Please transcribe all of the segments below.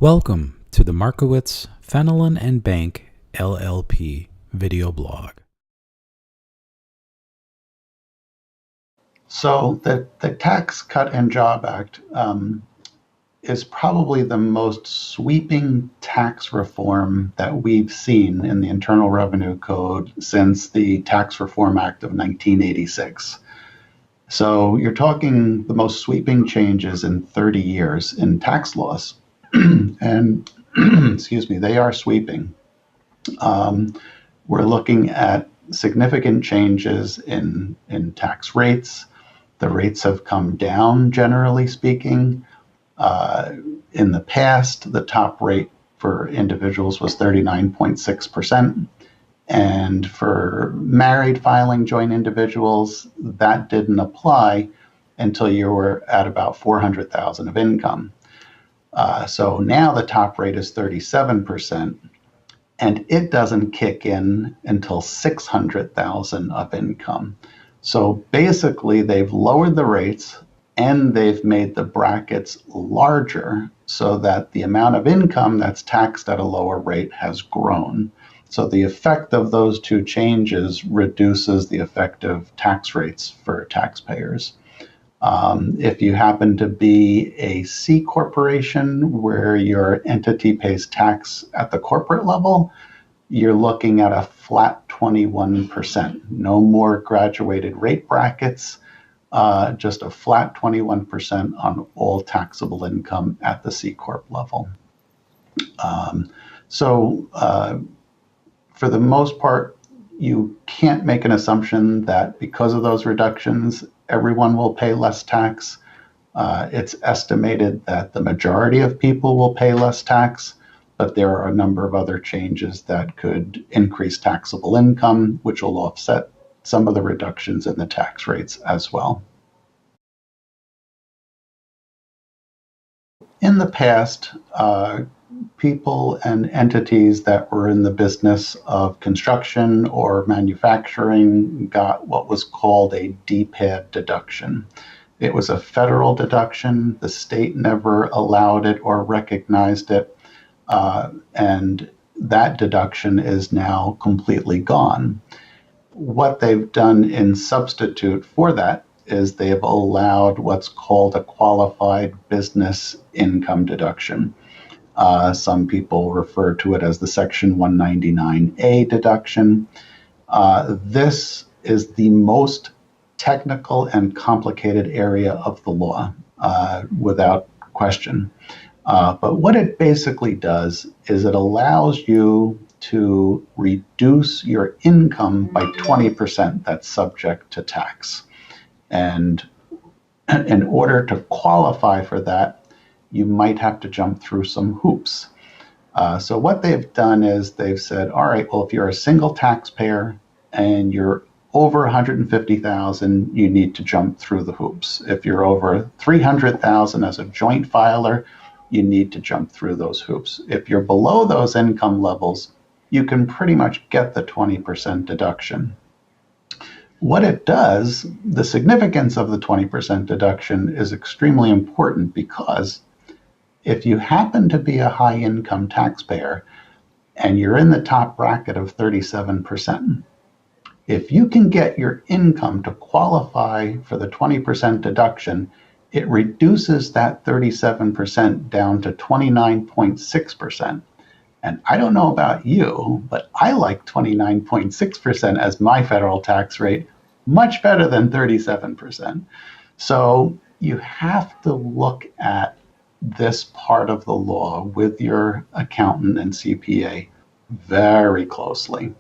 Welcome to the Markowitz, Fenelon Bank, LLP video blog. So the Tax Cut and Job Act is probably the most sweeping tax reform that we've seen in the Internal Revenue Code since the Tax Reform Act of 1986. So you're talking the most sweeping changes in 30 years in tax laws. And excuse me, they are sweeping. We're looking at significant changes in tax rates. The rates have come down, generally speaking. In the past, the top rate for individuals was 39.6%. And for married filing joint individuals, that didn't apply until you were at about 400,000 of income. So now the top rate is 37%, and it doesn't kick in until 600,000 of income. So basically, they've lowered the rates and they've made the brackets larger so that the amount of income that's taxed at a lower rate has grown. So the effect of those two changes reduces the effective tax rates for taxpayers. If you happen to be a C corporation where your entity pays tax at the corporate level, you're looking at a flat 21%. No more graduated rate brackets, just a flat 21% on all taxable income at the C Corp level. For the most part, you can't make an assumption that because of those reductions, everyone will pay less tax. It's estimated that the majority of people will pay less tax, but there are a number of other changes that could increase taxable income, which will offset some of the reductions in the tax rates as well. In the past, people and entities that were in the business of construction or manufacturing got what was called a DPAD deduction. It was a federal deduction. The state never allowed it or recognized it. And that deduction is now completely gone. What they've done in substitute for that is they've allowed what's called a qualified business income deduction. Some people refer to it as the Section 199A deduction. This is the most technical and complicated area of the law, without question. But what it basically does is it allows you to reduce your income by 20% that's subject to tax. And in order to qualify for that, you might have to jump through some hoops. So what they've done is they've said, all right, well, if you're a single taxpayer and you're over 150,000, you need to jump through the hoops. If you're over 300,000 as a joint filer, you need to jump through those hoops. If you're below those income levels, you can pretty much get the 20% deduction. What it does, the significance of the 20% deduction is extremely important because if you happen to be a high income taxpayer and you're in the top bracket of 37%, if you can get your income to qualify for the 20% deduction, it reduces that 37% down to 29.6%. And I don't know about you, but I like 29.6% as my federal tax rate, much better than 37%. So you have to look at this part of the law with your accountant and CPA very closely,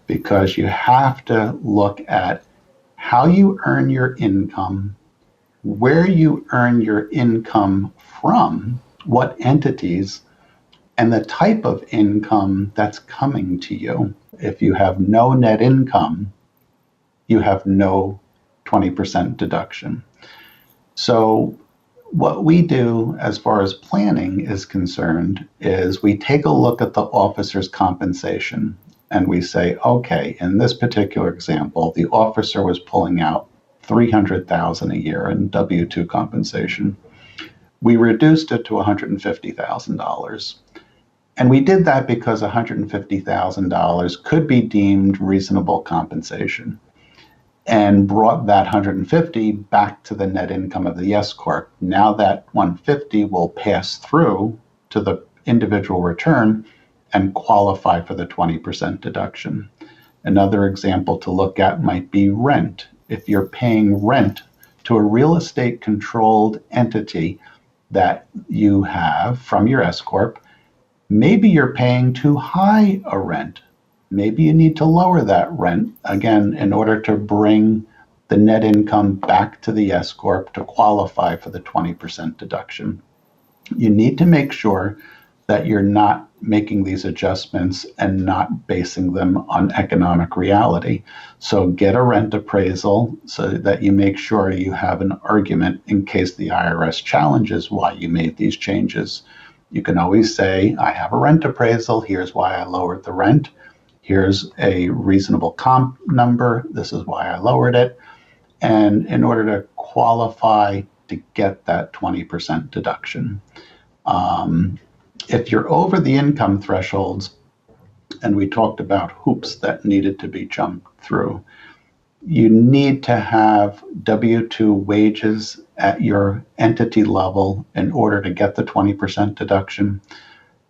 because you have to look at how you earn your income, where you earn your income from, what entities, and the type of income that's coming to you. If you have no net income, you have no 20% deduction. So what we do as far as planning is concerned is we take a look at the officer's compensation and we say, okay, in this particular example, the officer was pulling out $300,000 a year in W-2 compensation. we reduced it to $150,000. And we did that because $150,000 could be deemed reasonable compensation, and brought that 150 back to the net income of the S corp. Now that 150 will pass through to the individual return and qualify for the 20% deduction. Another example to look at might be rent. If you're paying rent to a real estate controlled entity that you have from your S corp, maybe you're paying too high a rent. Maybe you need to lower that rent, again, in order to bring the net income back to the S corp to qualify for the 20% deduction. You need to make sure that you're not making these adjustments and not basing them on economic reality. So get a rent appraisal so that you make sure you have an argument in case the IRS challenges why you made these changes. You can always say, I have a rent appraisal, here's why I lowered the rent. Here's a reasonable comp number, this is why I lowered it. And in order to qualify to get that 20% deduction. If you're over the income thresholds, and we talked about hoops that needed to be jumped through, you need to have W-2 wages at your entity level in order to get the 20% deduction.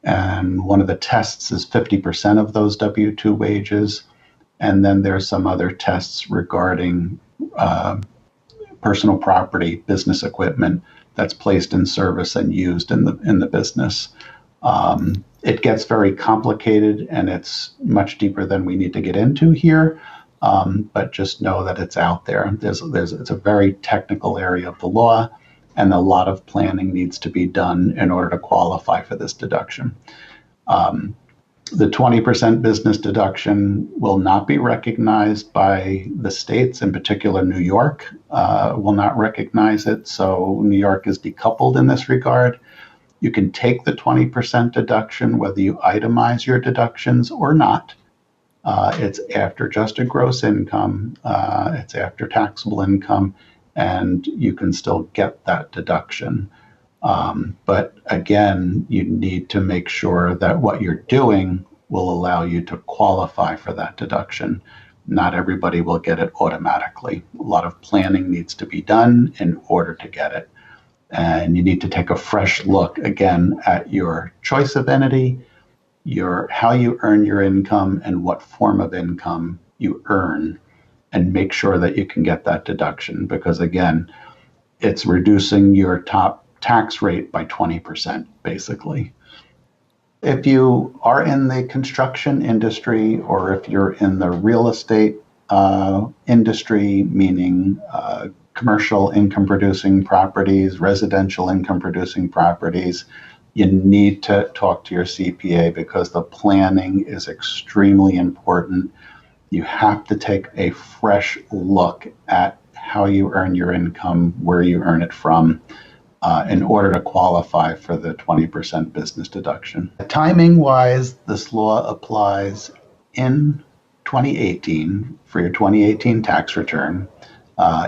And one of the tests is 50% of those W-2 wages. And then there's some other tests regarding personal property, business equipment that's placed in service and used in the business. It gets very complicated and it's much deeper than we need to get into here, but just know that it's out there. It's a very technical area of the law, and a lot of planning needs to be done in order to qualify for this deduction. The 20% business deduction will not be recognized by the states, in particular New York will not recognize it. So New York is decoupled in this regard. You can take the 20% deduction whether you itemize your deductions or not. It's after adjusted gross income, it's after taxable income, and you can still get that deduction. But again, you need to make sure that what you're doing will allow you to qualify for that deduction. Not everybody will get it automatically. A lot of planning needs to be done in order to get it. And you need to take a fresh look again at your choice of entity, how you earn your income and what form of income you earn, and make sure that you can get that deduction, because again, it's reducing your top tax rate by 20%, basically. If you are in the construction industry, or if you're in the real estate industry, meaning commercial income producing properties, residential income producing properties, you need to talk to your CPA because the planning is extremely important. You have to take a fresh look at how you earn your income, where you earn it from, in order to qualify for the 20% business deduction. Timing-wise, this law applies in 2018 for your 2018 tax return.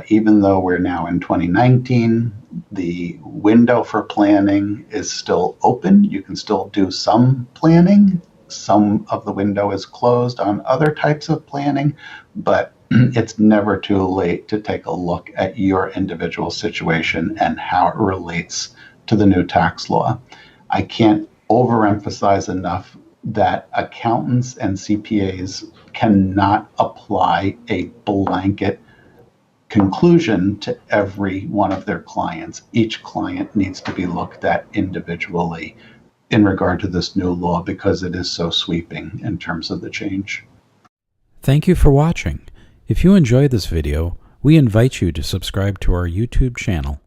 Even though we're now in 2019, the window for planning is still open. You can still do some planning. Some of the window is closed on other types of planning, but it's never too late to take a look at your individual situation and how it relates to the new tax law. I can't overemphasize enough that accountants and CPAs cannot apply a blanket conclusion to every one of their clients. Each client needs to be looked at individually in regard to this new law because it is so sweeping in terms of the change. Thank you for watching. If you enjoyed this video, we invite you to subscribe to our YouTube channel.